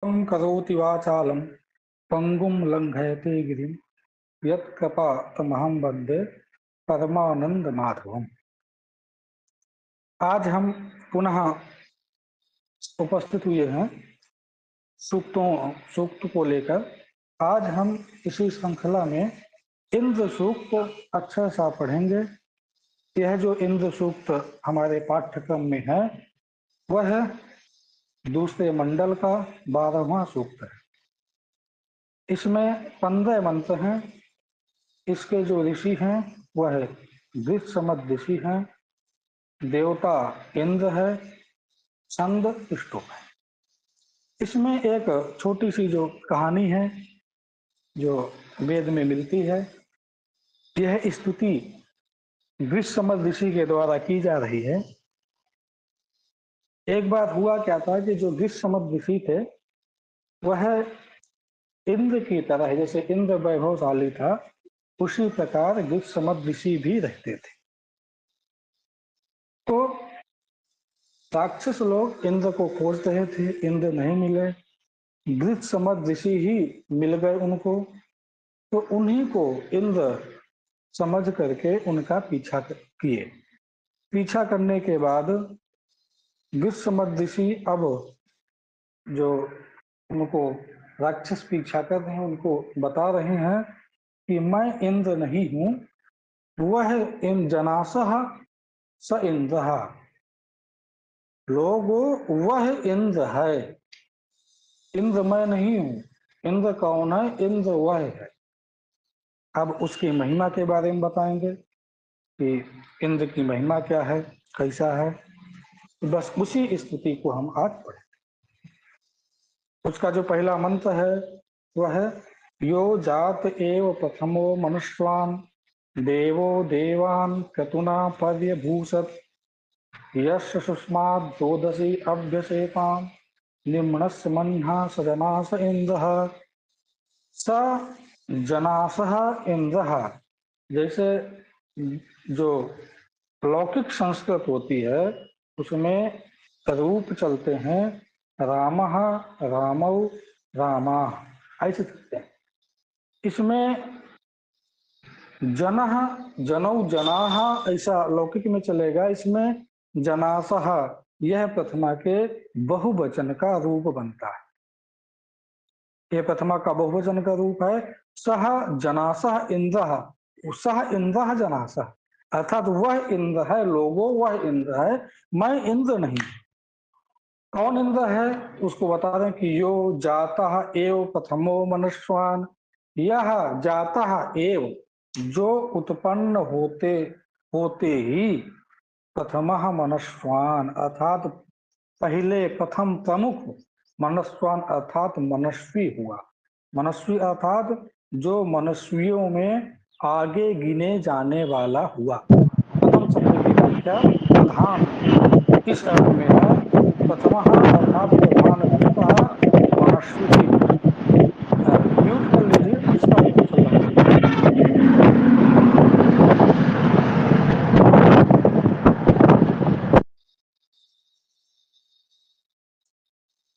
करोति वाचालं पंगुं लंघयते गिरिं यत्कृपातमहं वन्दे परमानंद माधवम। आज हम पुनः उपस्थित हुए हैं सूक्त को लेकर। आज हम इसी श्रृंखला में इंद्र सूक्त अक्षर सा पढ़ेंगे। यह जो इंद्र सूक्त हमारे पाठ्यक्रम में है वह दूसरे मंडल का 12वां सूक्त है। इसमें 15 मंत्र हैं। इसके जो ऋषि हैं वह गृत्समद ऋषि हैं, देवता इंद्र है, छंद स्तुप है। इसमें एक छोटी सी जो कहानी है जो वेद में मिलती है, यह स्तुति गृत्समद ऋषि के द्वारा की जा रही है। एक बार हुआ क्या था कि जो गृत्समद ऋषि थे वह इंद्र की तरह, जैसे इंद्र वैभवशाली था उसी प्रकार गृत्समद ऋषि भी रहते थे। तो राक्षस लोग इंद्र को खोज रहे थे, इंद्र नहीं मिले। गृत्समद ऋषि ही मिल गए उनको, तो उन्हीं को इंद्र समझ करके उनका पीछा किए। पीछा करने के बाद गृत्समद ऋषि अब जो उनको राक्षस पीछा कर रहे हैं उनको बता रहे हैं कि मैं इंद्र नहीं हूं, वह इन जनासह स इंद्र, लोगो वह इंद्र है, इंद्र मैं नहीं हूं। इंद्र कौन है? इंद्र वह है। अब उसकी महिमा के बारे में बताएंगे कि इंद्र की महिमा क्या है, कैसा है। तो बस उसी स्तुति को हम आज पढ़ें। उसका जो पहला मंत्र है वह है यो जात एव प्रथमो मनुष्वान देवो देवान क्रतुना पर्यभूषत यश सुष्माद द्वादशी अभ्यसेताम निम्नस्य मन्हा सजनास इंद्र स जनासह इंद्र। जैसे जो लौकिक संस्कृत होती है उसमें रूप चलते हैं रामः रामौ रामा, ऐसे चलते हैं। इसमें जनः जनौ जनाः ऐसा लौकिक में चलेगा, इसमें जनासह यह प्रथमा के बहुवचन का रूप बनता है। यह प्रथमा का बहुवचन का रूप है। सह जनासह इंद्र, सह इंद्र जनासह, अर्थात वह इंद्र है, लोगो वह इंद्र है, मैं इंद्र नहीं। कौन इंद्र है उसको बता रहे हैं कि यो जाता एव प्रथमो मनुष्वान, यह जाता एव जो उत्पन्न होते होते ही प्रथमः मनुष्वान अर्थात पहले प्रथम प्रमुख, मनस्वान अर्थात मनस्वी हुआ। मनस्वी अर्थात जो मनस्वियों में आगे गिने जाने वाला हुआ। प्रथम शब्द की व्याख्या प्रधान इस अर्थ में है। प्रथमः अर्थात प्रधानभूतः मनस्वी। म्यूट कर लीजिए, इसका एको चल रहा है।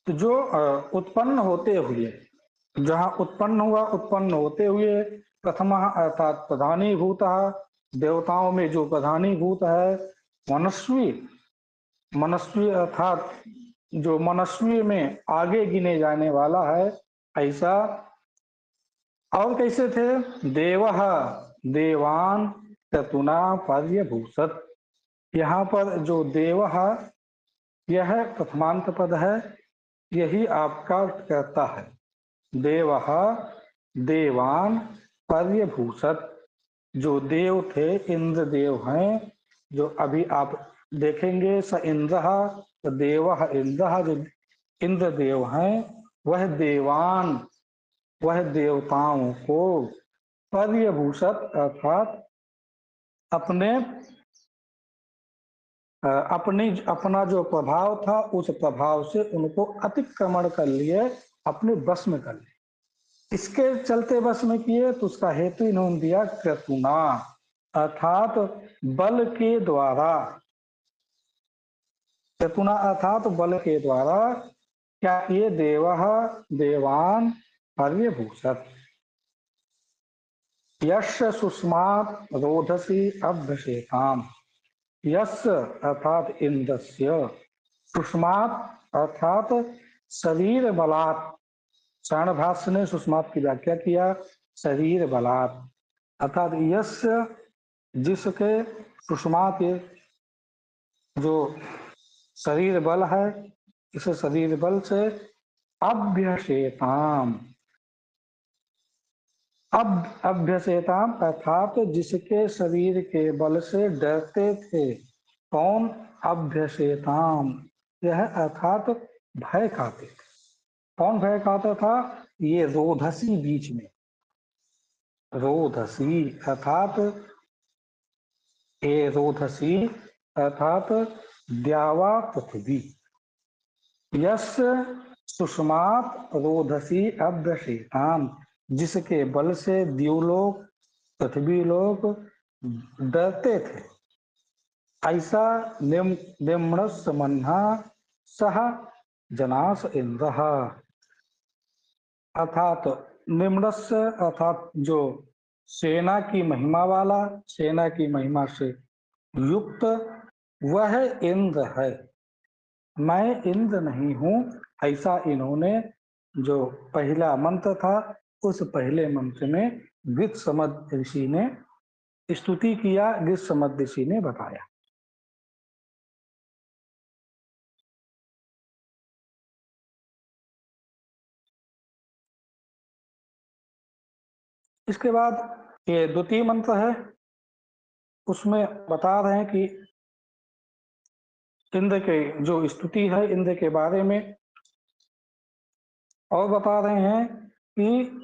तो जो उत्पन्न होते हुए, जहाँ उत्पन्न हुआ, उत्पन्न होते हुए, प्रथम अर्थात प्रधानीभूत, देवताओं में जो प्रधानीभूत है, मनस्वी, मनस्वी अर्थात जो मनस्वी में आगे गिने जाने वाला है, ऐसा। और कैसे थे? देवः देवान चतुना पर्यभूषत। यहाँ पर जो देवः यह प्रथमांत पद है, यही आपका कहता है। देवः देवान पर्यभूषत, जो देव थे इंद्र देव हैं, जो अभी आप देखेंगे। स इंद्र, तो देवः इंद्र, जो इंद्र देव हैं वह देवान, वह देवताओं को पर्यभूषत अर्थात अपने अपना जो प्रभाव था उस प्रभाव से उनको अतिक्रमण कर लिए, अपने बस में कर लिए। इसके चलते बस में किए तो उसका हेतु इन्होंने दिया क्रतुना अर्थात बल के द्वारा। क्रतुना अर्थात बल के द्वारा क्या ये देवः देवान् पर्यभूषत् यस्य सुष्मात् रोधसी अभ्यसेताम् यस्य अर्थात इंद्रस्य सुष्मात् अर्थात शरीर बलात्। शरण भाष्य ने सुष्मात की व्याख्या किया शरीर बलात् अर्थात यस्य जिसके सुष्मात जो शरीर बल है इस शरीर बल से अभ्यसेताम अब अभ्यसेताम अर्थात जिसके शरीर के बल से डरते थे। कौन? अभ्यसेताम यह अर्थात भय खाते थे। कौन भय खाता था? ये रोधसी बीच में रोधसी अर्थात ये रोधसी अर्थात द्यावा पृथ्वी यस्य सुष्मात रोधसी अभ्यसेताम जिसके बल से द्युलोक पृथ्वी लोक डरते थे। ऐसा निम्नस् मन्हा सह जनास इंद्र अर्थात निम्नस्य अर्थात जो सेना की महिमा वाला सेना की महिमा से युक्त वह इंद्र है। मैं इंद्र नहीं हूं ऐसा इन्होंने जो पहला मंत्र था उस पहले मंत्र में गृत्समद ऋषि ने स्तुति किया। गृत्समद ऋषि ने बताया। इसके बाद ये द्वितीय मंत्र है उसमें बता रहे हैं कि इंद्र के जो स्तुति है इंद्र के बारे में और बता रहे हैं कि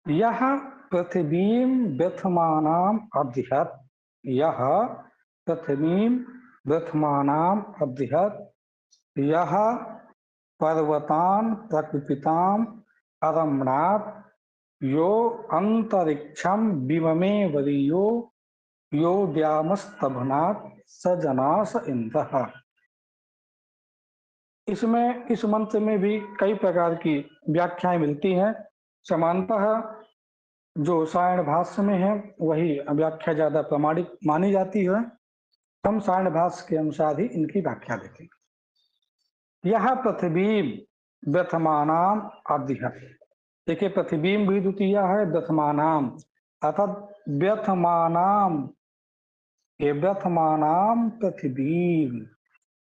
यह पृथ्वीं व्यथमानाम अभ्यहत यह पृथ्वीं व्यथमानाम अभ्यहत यह पर्वतान प्रकुपिताम अरम्णात यो अंतरिक्षम विममे वरीयो यो व्यामस्तभनात् सजनास इंद्र। इसमें इस मंत्र में भी कई प्रकार की व्याख्याएं मिलती हैं। समानतः जो सायण भाष्य में है वही व्याख्या ज्यादा प्रमाणिक मानी जाती है। हम सायण भाष्य के अनुसार ही इनकी व्याख्या देखेंगे। यह पृथ्वी व्यथमानाम अध्यत देखिए पृथ्वी भी द्वितीय है व्यथमानाम अर्थात व्यथमानाम ये व्यथमानाम पृथ्वी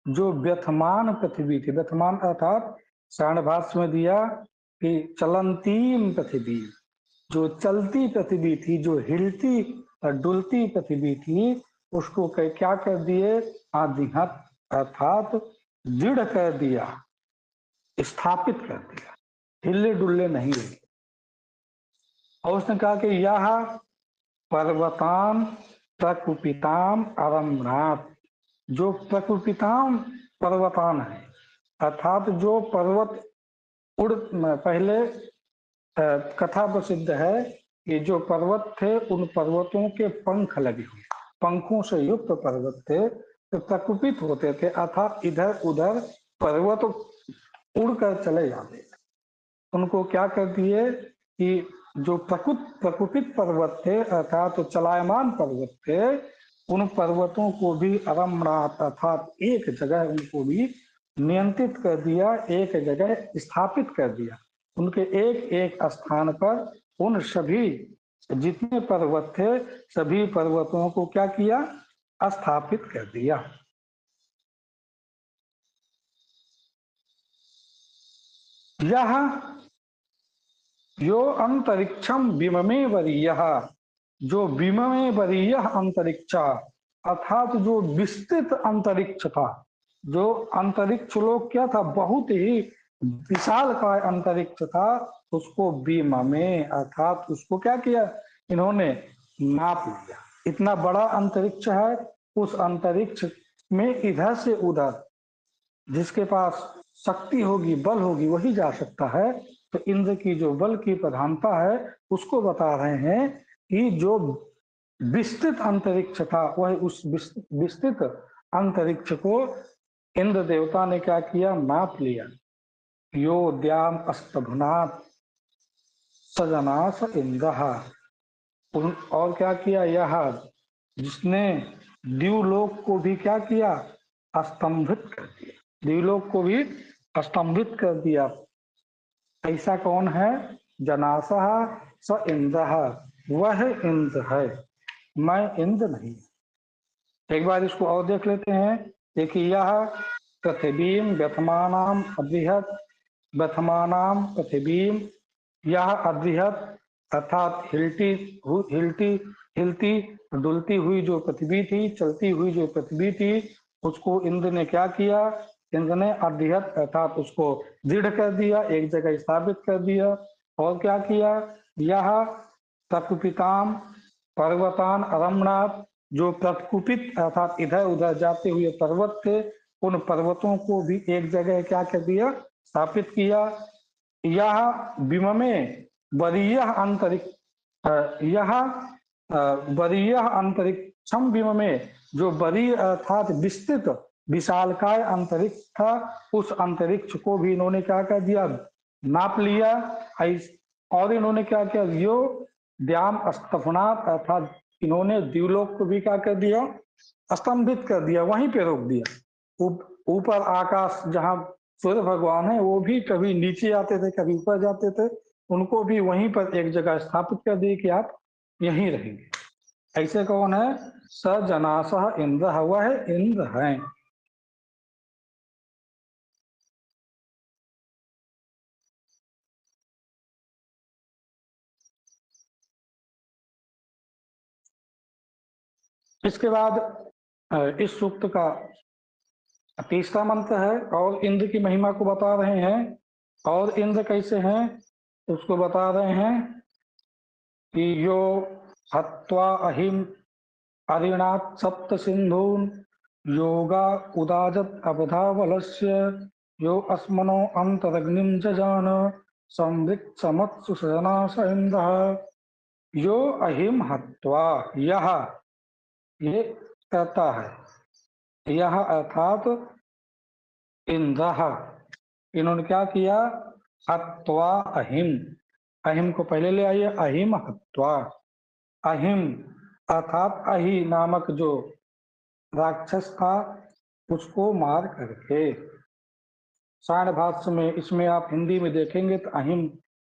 जो व्यथमान पृथ्वी थी। व्यथमान अर्थात सायण भाष्य में दिया कि चलंतीम पृथ्वी जो चलती पृथ्वी थी जो हिलती और डुलती पृथ्वी थी उसको क्या कर दिए? आदिहत अर्थात दृढ़ कर दिया स्थापित कर दिया हिले डुलने नहीं लगे। और उसने कहा कि यह पर्वतान प्रकुपिताम अरम्नाथ जो प्रकुपिताम पर्वतान है अर्थात जो पर्वत उड़ पहले कथा प्रसिद्ध है कि जो पर्वत थे उन पर्वतों के पंख लगे हुए पंखों से युक्त पर्वत थे तो प्रकुपित होते थे अर्थात इधर उधर पर्वत उड़कर चले जाते थे। उनको क्या कर दिए कि जो प्रकुपित पर्वत थे अर्थात तो चलायमान पर्वत थे उन पर्वतों को भी अरम्नाथ अर्थात एक जगह उनको भी नियंत्रित कर दिया एक जगह स्थापित कर दिया। उनके एक एक स्थान पर उन सभी जितने पर्वत थे सभी पर्वतों को क्या किया? स्थापित कर दिया। यह यो अंतरिक्षम विममे वरीय जो विममे वरीय अंतरिक्ष अर्थात जो विस्तृत अंतरिक्ष था जो अंतरिक्ष लोक क्या था बहुत ही विशाल का अंतरिक्ष था उसको विममे अर्थात उसको क्या किया इन्होंने नाप लिया। इतना बड़ा अंतरिक्ष है उस अंतरिक्ष में इधर से उधर जिसके पास शक्ति होगी, बल होगी, वही जा सकता है। तो इंद्र की जो बल की प्रधानता है उसको बता रहे हैं कि जो विस्तृत अंतरिक्ष था वह उस विस्तृत अंतरिक्ष को इंद्र देवता ने क्या किया, नाप लिया। यो द्याम अस्तभुनात् सजना स इंद्र। और क्या किया, यह जिसने द्यूलोक को भी क्या किया, स्तंभित कर दिया, द्यूलोक को भी स्तंभित कर दिया। ऐसा कौन है, जनासह स इंद्र, वह इंद्र है, मैं इंद्र नहीं। एक बार इसको और देख लेते हैं। देखिए, यह पृथ्वीम व्यथमानाम अबृहत, व्यथमानाम पृथ्वीम, यह अबृहत अर्थात हिलती हिलती डुलती हुई जो पृथ्वी थी, चलती हुई जो पृथ्वी थी, उसको इंद्र ने क्या किया, इंद्र ने अबृहत अर्थात उसको दृढ़ कर दिया, एक जगह स्थापित कर दिया। और क्या किया, यह प्रकुपिताम पर्वतान रमणात, जो प्रकुपित अर्थात इधर उधर जाते हुए पर्वत थे, उन पर्वतों को भी एक जगह क्या कर दिया, स्थापित किया। यह विममे वरीय अंतरिक्ष, यह वरीय अंतरिक्षम विममे, जो वरीय अर्थात विस्तृत विशालकाय अंतरिक्ष था, उस अंतरिक्ष को भी इन्होंने क्या कर दिया, नाप लिया। और इन्होंने क्या किया, यो द्याम अस्तफनात अर्थात इन्होंने द्यूलोक को भी क्या कर दिया, स्तंभित कर दिया, वहीं पे रोक दिया। ऊपर आकाश जहां सूर्य भगवान है वो भी कभी नीचे आते थे, कभी ऊपर जाते थे, उनको भी वहीं पर एक जगह स्थापित कर दिए कि आप यहीं रहेंगे। ऐसे कौन है, स जनासह इंद्र, हुआ है इंद्र है। इसके बाद इस सूक्त का तीसरा मंत्र है और इंद्र की महिमा को बता रहे हैं। और इंद्र कैसे हैं उसको बता रहे हैं कि यो हत्वा अहिम अरिणात् सप्त सिंधून योगा उदाजत अबधा बलस्य यो अस्मनो अंतरग्निम जजान संवित् समत्सु सजना स इंद्र। यो अहिम हत्वा, यह ये कहता है, यह अर्थात इंद्र, इन्होंने क्या किया, हत्वा अहिम, अहिम को पहले ले आइए, अहिम हत्वा, अहिम अर्थात अहि नामक जो राक्षस था उसको मार करके। सायण भाष्य में इसमें आप हिंदी में देखेंगे तो अहिम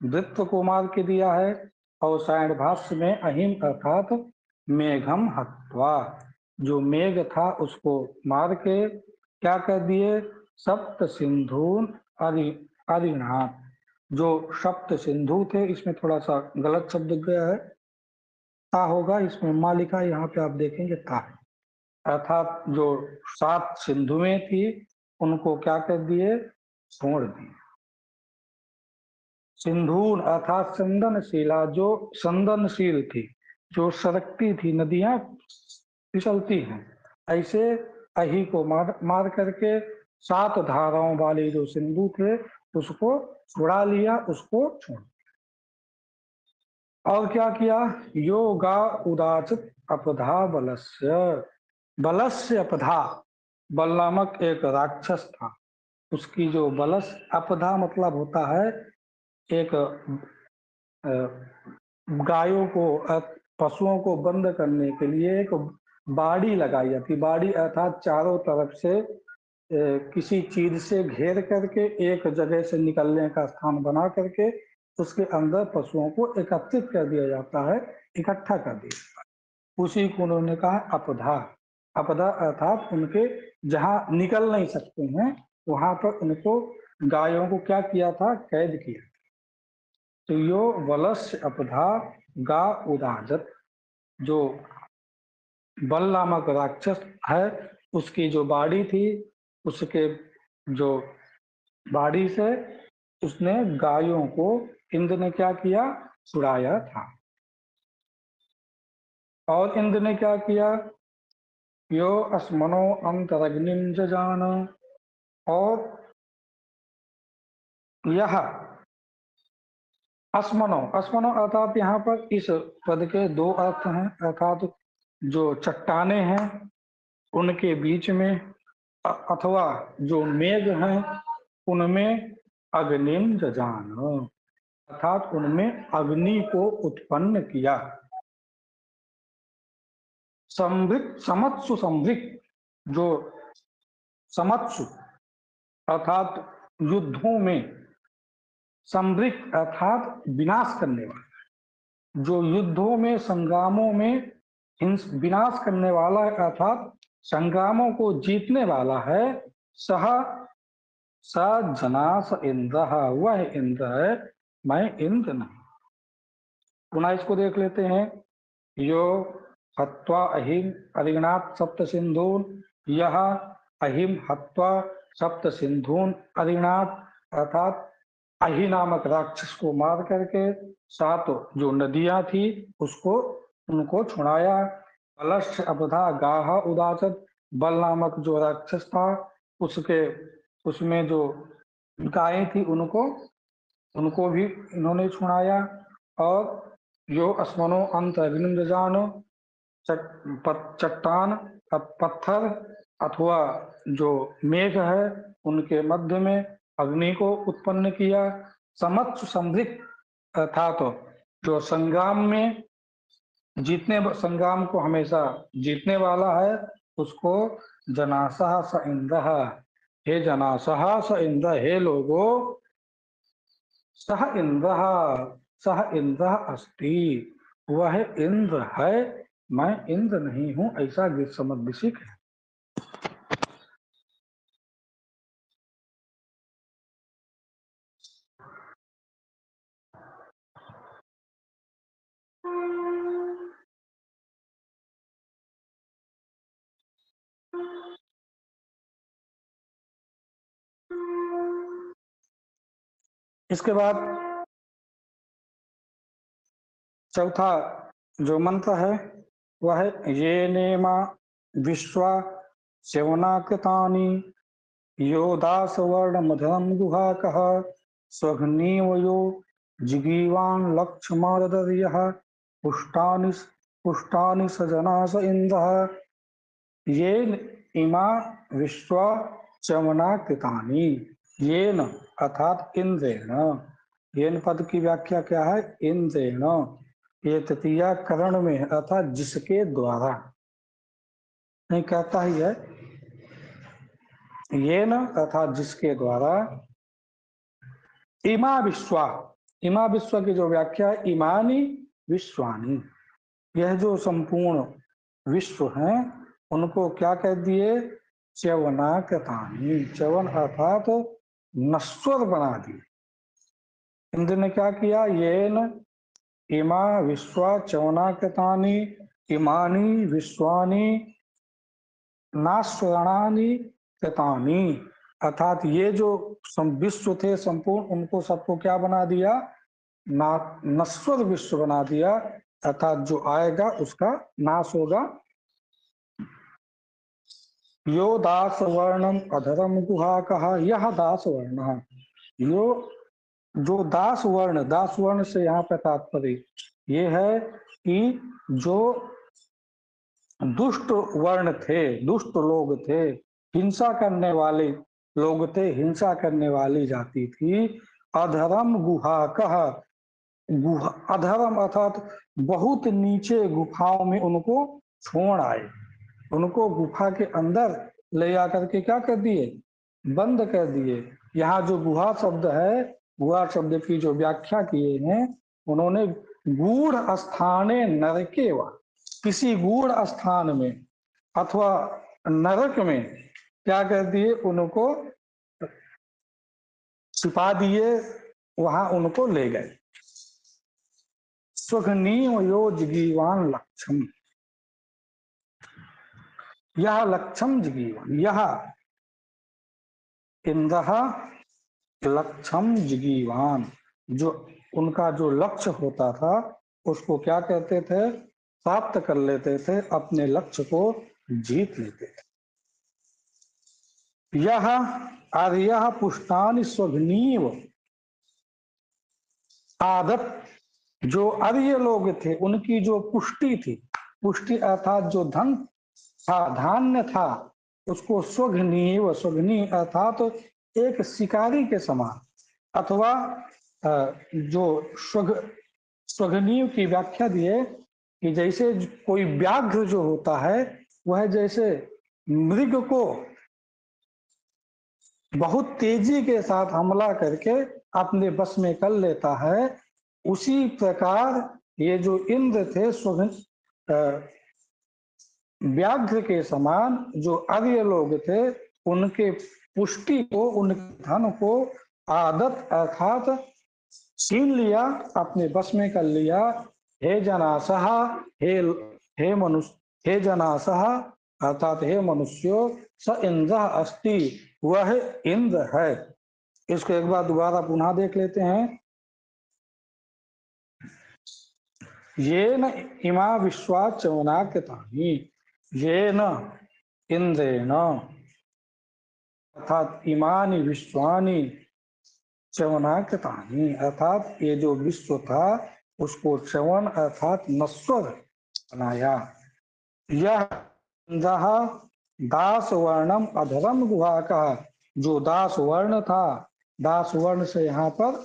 वृत्त को मार के दिया है, और सायण भाष्य में अहिम अर्थात मेघम हत्वा, जो मेघ था उसको मार के क्या कर दिए, सप्त सिंधु अरिणात, जो सप्त सिंधु थे, इसमें थोड़ा सा गलत शब्द गया है, ता होगा, इसमें माँ लिखा है, यहाँ पे आप देखेंगे ता है। अर्थात जो 7 सिंधुएं थी उनको क्या कर दिए, छोड़ दिए। सिंधून अर्थात संदनशीला, जो संदनशील थी, जो सरकती थी, नदियां फिसलती हैं, ऐसे अहि को मार करके 7 धाराओं वाले जो सिंधु थे उसको छुड़ा लिया, उसको छोड़। और क्या किया, योगा उदाचित अपधा बलस्य, बलस्य अपधा, बल नामक एक राक्षस था, उसकी जो बलस, अपधा मतलब होता है एक गायों को पशुओं को बंद करने के लिए एक बाड़ी लगाई जाती, बाड़ी अर्थात चारों तरफ से किसी चीज से घेर करके एक जगह से निकलने का स्थान बना करके उसके अंदर पशुओं को एकत्रित कर दिया जाता है, इकट्ठा कर दिया जाता है। उसी को उन्होंने कहा अपधा, अपधा अर्थात उनके जहां निकल नहीं सकते हैं वहां पर उनको गायों को क्या किया था, कैद किया। तो यो वलस्य अपधा गा उदाजत, जो बल नामक राक्षस है उसकी जो बाड़ी थी, उसके जो बाड़ी से उसने गायों को इंद्र ने क्या किया, छुड़ाया था। और इंद्र ने क्या किया, यो अस्मनो अंतरग्निम जजान, और यह अस्मनो, अस्मनो अर्थात यहाँ पर इस पद के दो अर्थ हैं, अर्थात जो चट्टाने हैं उनके बीच में अथवा जो मेघ हैं उनमें अग्निम जजान, अर्थात उनमें अग्नि को उत्पन्न किया। संभृत समत्सु, संभृत जो समत्सु अर्थात युद्धों में, संभृत अर्थात विनाश करने वाला, जो युद्धों में संग्रामों में विनाश करने वाला है, अर्थात संग्रामों को जीतने वाला है। सह स जनास इंद्र, वह इंद्र है, मैं इंद्र नहीं। पुनः इसको देख लेते हैं। यो हत्वा अहिम अरिगणात् सप्त सिंधून, यह अहिम हत्वा सप्त सिंधून अरिगणात्, अर्थात अहि नामक राक्षस को मार करके सात जो नदियां थी उसको उनको छुड़ाया। बलश्च अपधा गाह उदाचत, बल नामक जो राक्षस था उसके उसमें जो गायें थी उनको भी इन्होंने छुड़ाया। और यो अस्मनो अंत अग्निम जजानो, चट्टान पत्थर अथवा जो मेघ है उनके मध्य में अग्नि को उत्पन्न किया। समत्सु संभृत अर्थात जो संग्राम में संग्राम को हमेशा जीतने वाला है उसको जनासह स इंद्र, हे जनासह स इंद्र, हे लोगो सह इंद्र, सह इंद्र अस्ति, वह इंद्र है, मैं इंद्र नहीं हूं, ऐसा समुद्दिशिक है। इसके बाद चौथा जो मंत्र है वह है ये नेमा विश्वा सेवनाकृतानि, यो दास वर्ण मधुरम गुहाकः, स्वघ्नीवयो जिगीवान लक्ष्मदर्यः, पुष्टानि पुष्टानि सजना स इंद्रः, ये इमा विश्वा चवनाकृतानि, येन अर्थात इंद्रेण, येन पद की व्याख्या क्या है, इंद्रेण, ये तृतीया करण में अर्थात जिसके द्वारा, नहीं कहता ही है, ये न अर्थात जिसके द्वारा, इमा विश्वा, इमा विश्व की जो व्याख्या है इमानी विश्वानी, यह जो संपूर्ण विश्व हैं उनको क्या कह दिए, च्यवनाकृतानि, च्यवन अर्थात नश्वर बना दिए। इंद्र ने क्या किया, येन इमा विश्वा च्यवनाकृतानि, इमानी विश्वानि नाश्वरणानि कृतानि, अर्थात ये जो विश्व थे संपूर्ण उनको सबको क्या बना दिया, नश्वर विश्व बना दिया, अर्थात जो आएगा उसका नाश होगा। यो दास वर्णम अधरम गुहा कहा, यह दास वर्ण, यो जो दास वर्ण से यहाँ पे तात्पर्य ये है कि जो दुष्ट वर्ण थे, दुष्ट लोग थे, हिंसा करने वाले लोग थे, हिंसा करने वाली जाति थी। अधर्म गुहा कह, अधर्म अर्थात बहुत नीचे गुफाओं में उनको छोड़ आए, उनको गुफा के अंदर ले आकर के क्या कर दिए, बंद कर दिए। यहाँ जो गुहा शब्द है, गुहा शब्द की जो व्याख्या किए हैं उन्होंने गूढ़ स्थाने नरके वा, किसी गूढ़ स्थान में अथवा नरक में क्या कर दिए, उनको छिपा दिए, वहां उनको ले गए। स्वघनीय यो जिगीवान लक्ष्म, यह लक्ष्म जिगीवान, यह इंद्र लक्ष्म जिगीवान, जो उनका जो लक्ष्य होता था उसको क्या कहते थे, प्राप्त कर लेते थे, अपने लक्ष्य को जीत लेते थे। यह आर्य पुष्टानि स्वघ्नीव, आदत, जो आर्य लोग थे उनकी जो पुष्टि थी, पुष्टि अर्थात जो धन था, धान्य था, उसको स्वघनीय, स्वघनीय अर्थात तो एक शिकारी के समान, अथवा जो स्वघनीय की व्याख्या दिए कि जैसे कोई व्याघ्र जो होता है वह जैसे मृग को बहुत तेजी के साथ हमला करके अपने बस में कर लेता है, उसी प्रकार ये जो इंद्र थे व्याघ्र के समान जो आर्य लोग थे उनके पुष्टि को, उनके धन को आदत अर्थात छीन लिया, अपने बस में कर लिया। हे जनासह, हे हे मनुष्य, हे जनासह अर्थात हे मनुष्यो, स इंद्र अस्ति, वह इंद्र है। इसको एक बार दोबारा पुनः देख लेते हैं। ये न इमा विश्वा चवनाकृतानि, ये न इंद्रेण अर्थात इमानि विश्वानि च्यवनाकृतानि, अर्थात ये जो विश्व था उसको च्यवन अर्थात नश्वर बनाया। यह दास वर्णम अधरम गुहा, जो दास वर्ण था, दास वर्ण से यहाँ पर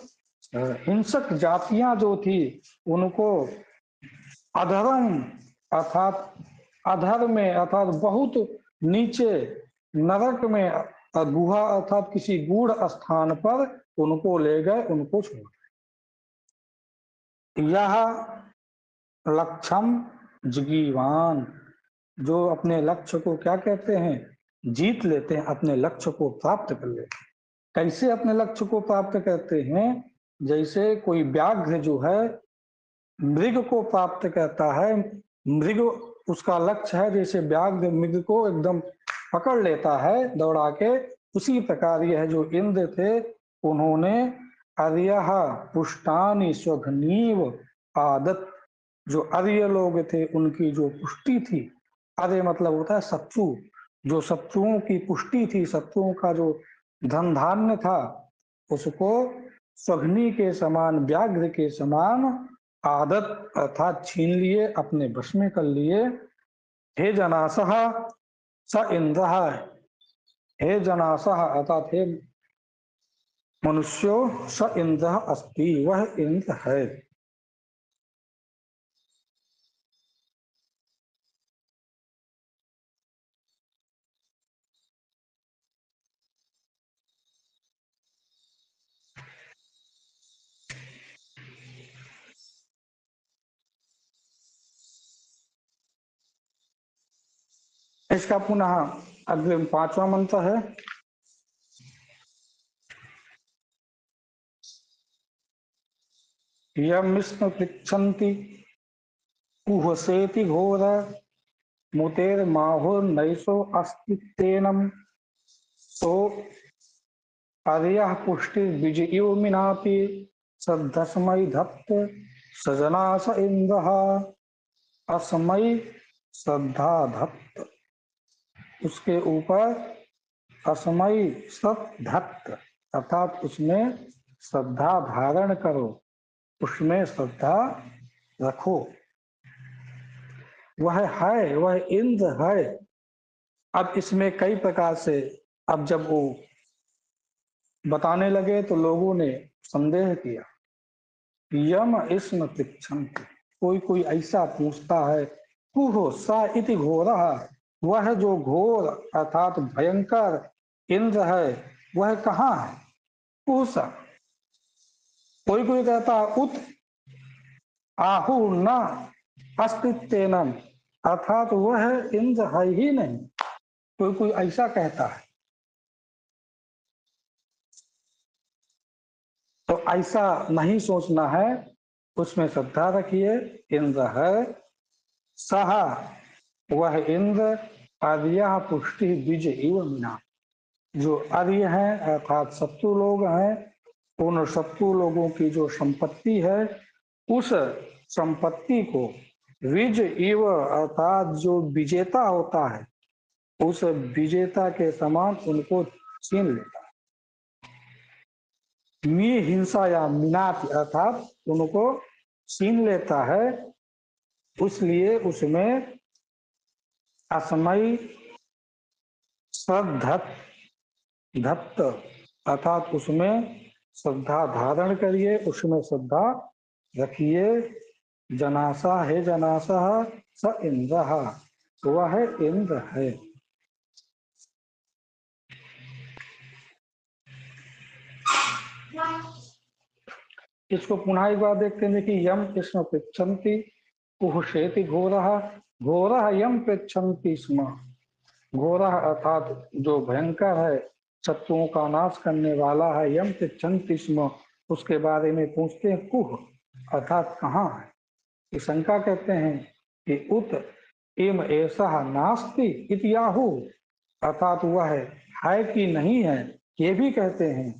हिंसक जातियां जो थी उनको अधर्म अर्थात अधर में अर्थात बहुत नीचे नरक में, गुहा अर्थात किसी गूढ़ स्थान पर उनको ले गए, उनको छोड़। यह लक्ष्यम जगीवान, जो अपने लक्ष्य को क्या कहते हैं, जीत लेते हैं, अपने लक्ष्य को प्राप्त कर लेते हैं। कैसे अपने लक्ष्य को प्राप्त करते हैं? जैसे कोई व्याघ्र जो है मृग को प्राप्त करता है, मृग उसका लक्ष्य है, जैसे व्याघ्र मृग को एकदम पकड़ लेता है दौड़ा के, उसी प्रकार यह जो इंद्र थे उन्होंने अर्यः पुष्टानि स्वघनीव आदत, जो आर्य लोग थे उनकी जो पुष्टि थी, आर्य मतलब होता है शत्रु, जो शत्रुओं की पुष्टि थी, शत्रुओं का जो धन धान्य था उसको स्वघनी के समान, व्याघ्र के समान आदत अर्थात छीन लिए, अपने वश में कर लिए। हे जनासह स इंद्र, हे जनासह अर्थात हे मनुष्यो, स इंद्र अस्ति, वह इंद्र है। इसका पुनः अग्रिम 5वां मंत्र है। यमिस्म पृच्छन्ति कुहसेति घोर मुतेर्माहुर्नैषो अस्तित्वेनं सो अर्यः पुष्टिर्विजयो मिनाति सद्धस्मै धत्त सजना स इंद्रः, अस्मै श्रद्धा धत्त, उसके ऊपर अस्मै सत धत्त अर्थात उसमें श्रद्धा धारण करो, उसमें श्रद्धा रखो। वह है, वह इंद्र है। अब इसमें कई प्रकार से, अब जब वो बताने लगे तो लोगों ने संदेह किया। यम इसम पृच्छन्ति, कोई कोई ऐसा पूछता है, कुहो सा इति घोरः, वह जो घोर अर्थात भयंकर इंद्र है वह कहाँ है? कुसा, कोई कोई कहता उत आहु न अस्तित्वेनम, अर्थात वह इंद्र है ही नहीं, कोई कोई ऐसा कहता है। तो ऐसा नहीं सोचना है, उसमें श्रद्धा रखिए। इंद्र है, सह वह इंद्र, आर्य पुष्टि द्विज इव मीना, जो आर्य हैं अर्थात शत्रु लोग हैं, उन शत्रु लोगों की जो संपत्ति है उस संपत्ति को विज इव अर्थात जो विजेता होता है उस विजेता के समान उनको छीन लेता। मी हिंसा या मिनात अर्थात उनको छीन लेता है, इसलिए उसमें असमय श्रद्धत धत्त अर्थात उसमें श्रद्धा धारण करिए, उसमें श्रद्धा रखिए। जनासा है, जनासा स इंद्र, वह इंद्र है। इसको पुनः एक बार देखते हैं कि यम स्म पृच्छन्ति कुहुषेति घोरः, घोरः यम पृच्छन्ति स्म। घोरः अर्थात जो भयंकर है, शत्रुओं का नाश करने वाला है, यम पृच्छन्ति स्म उसके बारे में पूछते हैं, कुह अर्थात कहाँ है। कि शंका कहते हैं कि उत एम ऐसा नास्ति इत्याहु अर्थात वह है कि नहीं है, ये भी कहते हैं।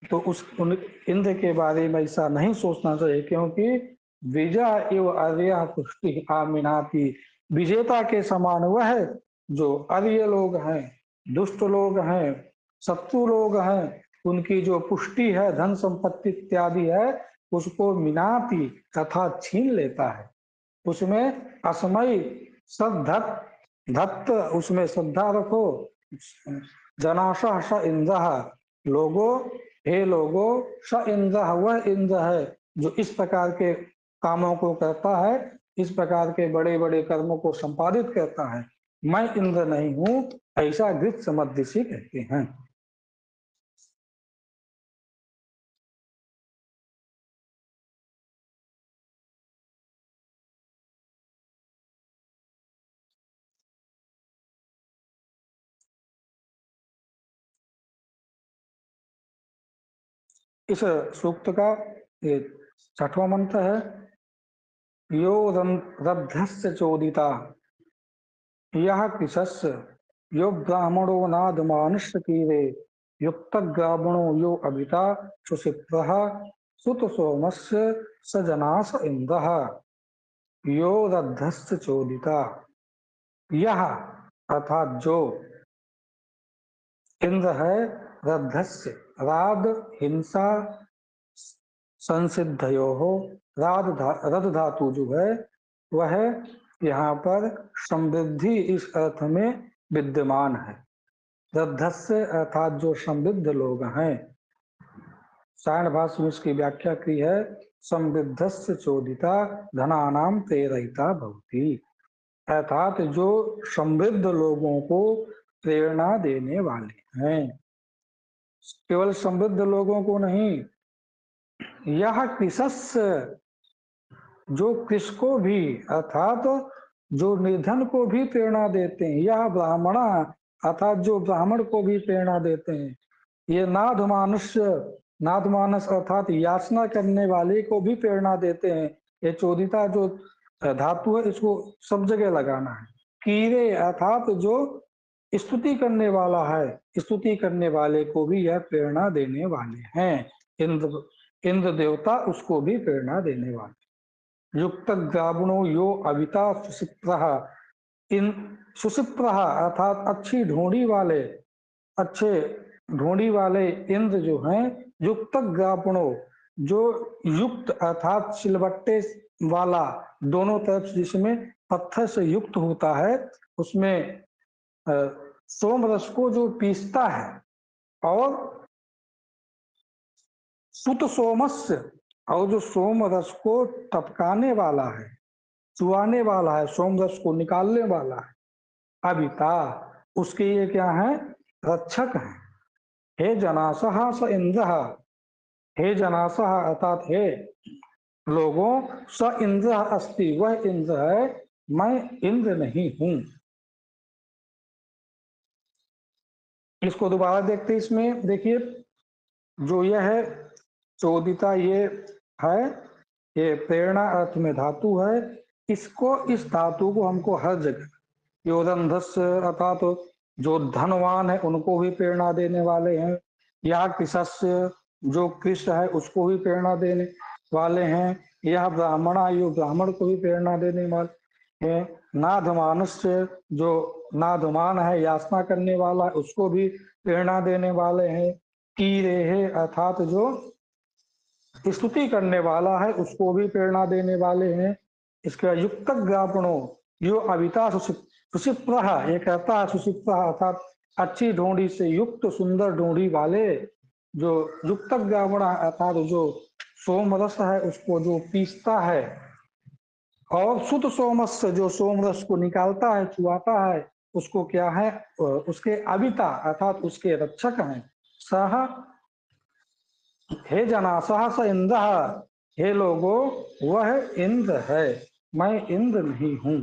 तो उस इंद्र के बारे में ऐसा नहीं सोचना चाहिए, क्योंकि विजय एवं अर्य पुष्टि आमिनाती, विजेता के समान वह जो अर्य लोग हैं, दुष्ट लोग हैं, शत्रु लोग हैं, उनकी जो पुष्टि है, धन संपत्ति इत्यादि है, उसको मिनाती तथा छीन लेता है। उसमें असमय सद्धत धत्त, उसमें श्रद्धा रखो। जनाशा स इंद्र, लोगो हे लोगो, स इंद्र वह इंद्र है जो इस प्रकार के कामों को करता है, इस प्रकार के बड़े बड़े कर्मों को संपादित करता है। मैं इंद्र नहीं हूं, ऐसा गृत समदृषि कहते हैं। इस सूक्त का ये 6वां मंत्र है, यो रब्धस्य चोदिता यह कृशस्य यो ब्राह्मणो नाद मानुष्य कीरे युक्त ग्रावणो यो अभिता सुशिप्रः सुत सोमस्य स जनास इंद्रः। यो रद्धस्य चोदिता, यह अर्थात जो इंद्र है, रद्धस्य राध हिंसा संसिद्धयो हो, रद धातु जो है वह यहाँ पर समृद्धि इस अर्थ में विद्यमान है। रद्धस्य अर्थात जो समृद्ध लोग हैं। सायण भाष्य में इसकी व्याख्या की है, समृद्धस्य चोदिता धनानाम प्रेरिता भवति, अर्थात जो समृद्ध लोगों को प्रेरणा देने वाले हैं। केवल समृद्ध लोगों को नहीं, यह कृशस्य जो कृषको भी अर्थात जो निर्धन को भी प्रेरणा देते हैं, यह ब्राह्मणा अर्थात जो ब्राह्मण को भी प्रेरणा देते हैं। ये नाद मानुष्य, नाद मानस अर्थात याचना करने वाले को भी प्रेरणा देते हैं। ये चोदिता जो धातु है, इसको सब जगह लगाना है। कीरे अर्थात जो स्तुति करने वाला है, स्तुति करने वाले को भी यह प्रेरणा देने वाले हैं। इंद्र देवता उसको भी प्रेरणा देने वाले। युक्त ग्रावणो यो अविता सुशिप्रः, इन सुशिप्रः अर्थात अच्छी ढूंढी वाले, अच्छे ढूंढी वाले इंद्र जो हैं, युक्त ग्रावणो जो युक्त अर्थात सिलबट्टे वाला, दोनों तरफ जिसमें पत्थर से युक्त होता है, उसमें सोम रस को जो पीसता है, और सुत सोमस्य, और जो सोम रस को टपकाने वाला है, चुआने वाला है, सोम रस को निकालने वाला है, अभिता उसके ये क्या है, रक्षक है। हे जनासः स इंद्र, हे जनासः अर्थात हे लोगों, स इंद्र अस्ति वह इंद्र है, मैं इंद्र नहीं हूं। इसको दोबारा देखते, इसमें देखिए जो यह है चोदिता, ये है, ये प्रेरणा अर्थ में धातु है। इसको, इस धातु को हमको हर जगह योदंधस्य अर्थात तो जो धनवान है उनको भी प्रेरणा देने वाले हैं, या कृशस्य जो कृष्ण है उसको भी प्रेरणा देने वाले हैं, यह ब्राह्मणा यो ब्राह्मण को भी प्रेरणा देने वाले हैं, नाधमानस्य जो नाधमान है, याचना करने वाला है, उसको भी प्रेरणा देने वाले हैं, कीरेहे अर्थात जो स्तुति करने वाला है उसको भी प्रेरणा देने वाले हैं। इसका युक्त ज्ञापनो यो अविता सुषिप्त, ये कहता है सुषिप्त अर्थात अच्छी ढूंढी से युक्त सुंदर ढूंढी वाले जो युक्त ज्ञापन अर्थात जो सोम रस है उसको जो पीसता है, और शुद्ध सोमस जो सोम रस को निकालता है चुआता है उसको क्या है, उसके अविता अर्थात उसके रक्षक हैं। सह हे जना सह स इंद्र, हे लोगो वह इंद्र है, मैं इंद्र नहीं हूं।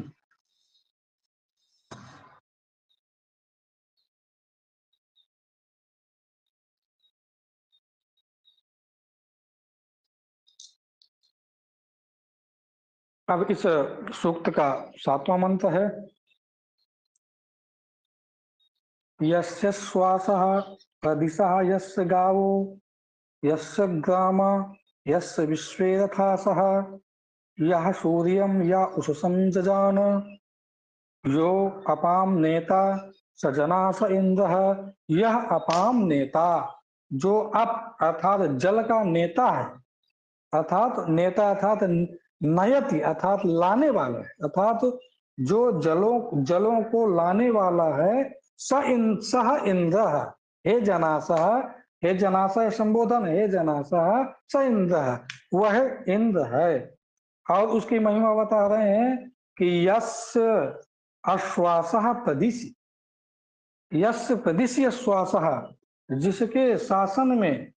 अब इस सूक्त का 7वां मंत्र है, यस्य श्वासः प्रदिशः यस्य गावो यस्य ग्राम यस्य विश्वे रथासः यह सूर्यम या उषसं जजान यो अपाम नेता सजना स इंद्र, यह अपाम नेता जो अप अर्थात जल का नेता है, अर्थात नेता अर्थात नयति अर्थात लाने वाला है, अर्थात जो जलों को लाने वाला है। सह इंद्र, हे जनासह, हे जनासह संबोधन, हे जनासह स इंद्र, वह इंद्र है। और उसकी महिमा बता रहे हैं कि यस अश्वासः प्रदिशि, यस प्रदिशि अश्वासः, जिसके शासन में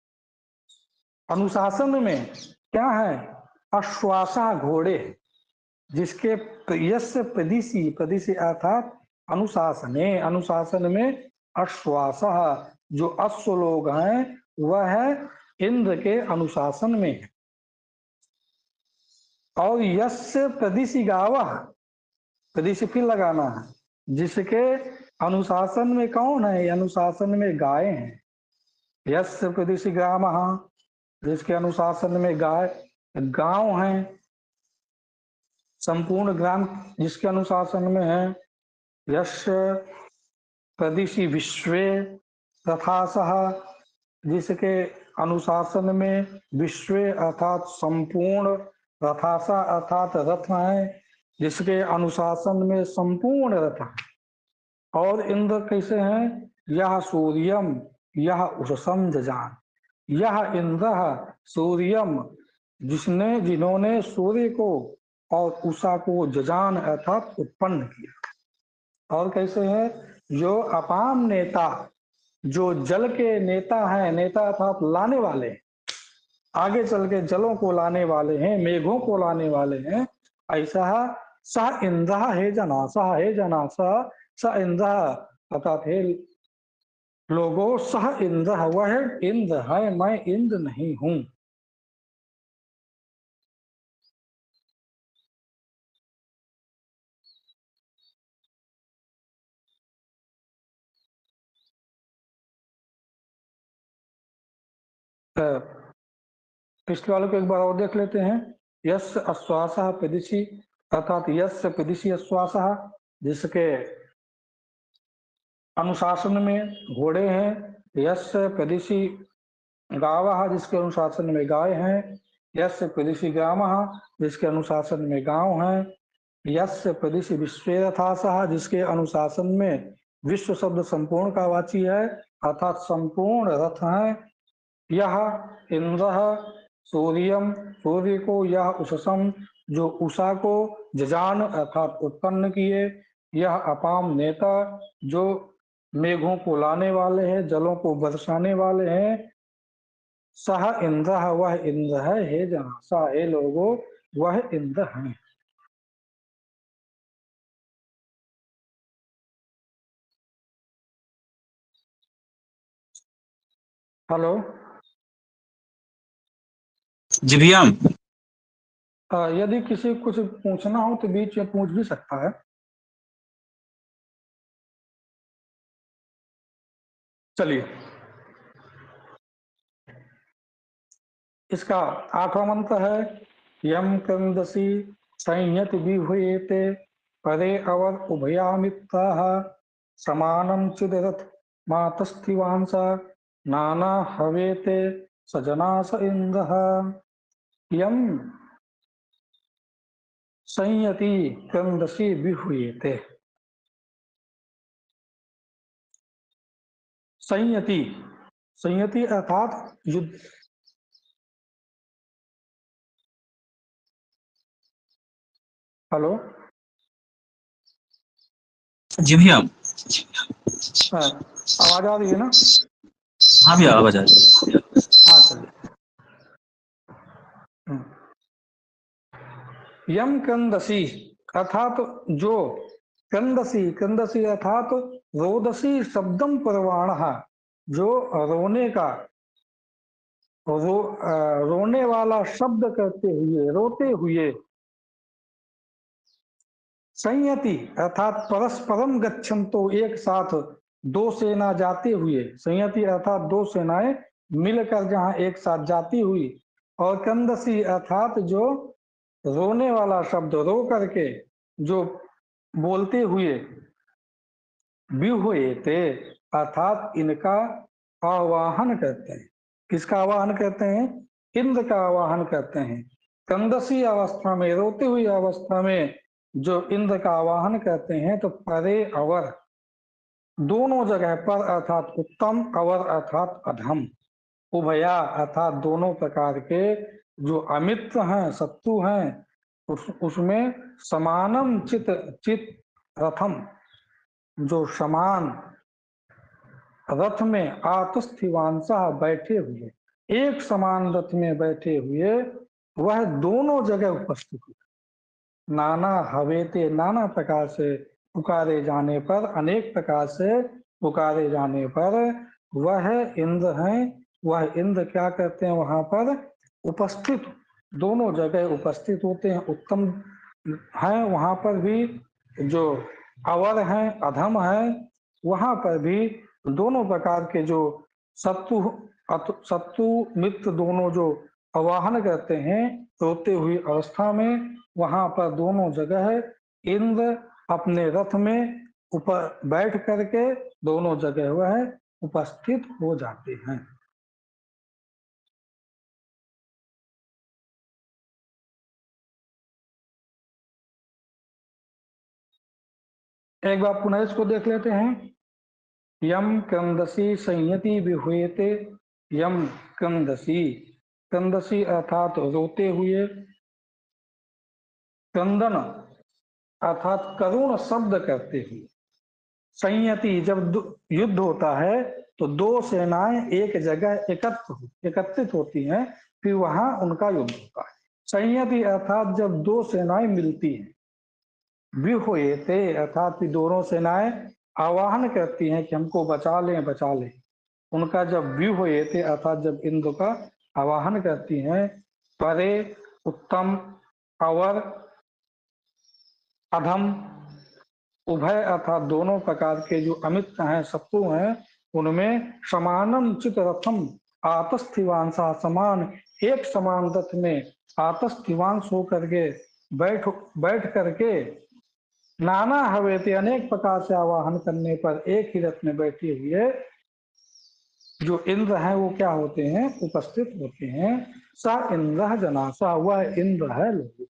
अनुशासन में क्या है, अश्वासा घोड़े, जिसके यश प्रदिशि, प्रदिशि अर्थात अनुशासने, अनुशासन में अश्वासा जो अश्व लोग हैं वह इंद्र के अनुशासन में है। और यश प्रदिशि गावा, प्रदिशि फिर लगाना है, जिसके अनुशासन में कौन है, अनुशासन में गाय हैं। यश प्रदिशि ग्राम, जिसके अनुशासन में गाय गांव हैं, संपूर्ण ग्राम जिसके अनुशासन में है। यश प्रदिशि विश्वे रथासः, जिसके अनुशासन में विश्वे अर्थात संपूर्ण, रथासा अर्थात रथ है, जिसके अनुशासन में संपूर्ण रथ। और इंद्र कैसे हैं, यह सूर्यम यह उषसम जजान, यह इंद्र सूर्यम जिन्होंने सूर्य को और उषा को जजान अर्थात उत्पन्न किया। और कैसे है, जो अपाम नेता, जो जल के नेता हैं, नेता अर्थात लाने वाले, आगे चल के जलों को लाने वाले हैं, मेघों को लाने वाले हैं। ऐसा स इंद्र, हे जना सह, हे जना स इंद्र अर्थात हे लोगों सह इंद्र, वह इंद्र है, मैं इंद्र नहीं हूं। पिछले वालों को एक बार और देख लेते हैं। यस अश्वास प्रदिशि अर्थात यस प्रदिशि अश्वास, जिसके अनुशासन में घोड़े हैं। यस प्रदिशि गाव, जिसके अनुशासन में गाय हैं। यस प्रदिशि ग्राम, जिसके अनुशासन में गांव हैं। यस प्रदिशि विश्वेरथास, जिसके अनुशासन में विश्व शब्द संपूर्ण का वाची है अर्थात संपूर्ण रथ है। यह इंद्र सूर्यम, सूर्य को, यह उषसम जो उषा को, जजान अर्थात उत्पन्न किए, यह अपाम नेता जो मेघों को लाने वाले हैं, जलों को बरसाने वाले हैं। सह इंद्र, वह इंद्र है, हे जना सा, हे लोगो वह इंद्र है। हेलो, जी भैया। यदि किसी को कुछ पूछना हो तो बीच में पूछ भी सकता है। चलिए, इसका 8वां मंत्र है, यम कंदसी संयत विहुएते परे अवर उभयामित्ताः समानं चिदरथ मातस्थिवांसा नाना हवेते सजना स इंद्रः यम संयति क्रंदसी विहुयेते। संयति, संयति अर्थात युद्ध। हेलो, जी भैया। हाँ, आवाज आ रही है ना? हाँ भैया आवाज आ रही है। हाँ चलिए। यम कंदसी अर्थात जो, कंदसी, कंदसी अर्थात रोदसी शब्दम परवाण, जो रोने का, रोने वाला शब्द करते हुए, रोते हुए। संयति अर्थात परस्परम गच्छन्तो, एक साथ दो सेना जाते हुए। संयति अर्थात दो सेनाएं मिलकर जहां एक साथ जाती हुई। और कंदसी अर्थात जो रोने वाला शब्द, रो करके जो बोलते हुए। व्यूहयते अर्थात इनका आवाहन करते हैं। किसका आवाहन करते हैं? इंद्र का आवाहन करते हैं। कंदसी अवस्था में, रोती हुई अवस्था में जो इंद्र का आवाहन करते हैं, तो परे अवर, दोनों जगह पर अर्थात उत्तम, अवर अर्थात अधम, उभया अर्थात दोनों प्रकार के जो अमित्र हैं, शत्रु हैं, उसमें समानम चित चित रथम, जो समान रथ में आतस्थिवांसा बैठे हुए, एक समान रथ में बैठे हुए, वह दोनों जगह उपस्थित हुए। नाना हवेते, नाना प्रकार से पुकारे जाने पर, अनेक प्रकार से पुकारे जाने पर वह इंद्र हैं। वह इंद्र क्या करते हैं? वहां पर उपस्थित, दोनों जगह उपस्थित होते हैं। उत्तम है वहां पर भी, जो अवर हैं, अधम है, वहां पर भी दोनों प्रकार के जो शत्रु, शत्रु मित्र दोनों जो आवाहन करते हैं रोते हुई अवस्था में, वहां पर दोनों जगह इंद्र अपने रथ में ऊपर बैठ करके दोनों जगह वह उपस्थित हो जाते हैं। एक बार पुनः इसको देख लेते हैं। यम कंदसी संयति विहुयते। यम कंदसी, कंदसी अर्थात रोते हुए, क्रंदन अर्थात करुण शब्द करते हुए। संयति, जब युद्ध होता है तो दो सेनाएं एक जगह एकत्रित होती हैं, फिर वहां उनका युद्ध होता है। संयति अर्थात जब दो सेनाएं मिलती हैं। विहुयते अर्थात दोनों सेनाएं आवाहन करती हैं कि हमको बचा लें, बचा लें। उनका जब विहुयते अर्थात जब इंद्र का आवाहन करती हैं, परे, उत्तम, अवर, अधम, उभय अर्थात दोनों प्रकार के जो अमित हैं, शत्रु हैं, उनमें समानम चित रथम आतस्थिवांसा, समान, एक समान रथ में आतस्थिवांश होकर के बैठ करके, नाना हवेते अनेक प्रकार से आवाहन करने पर एक ही रथ में बैठे हुए जो इंद्र हैं वो क्या होते हैं? उपस्थित होते हैं। सा इंद्र जनासा, वह इंद्र है लोग।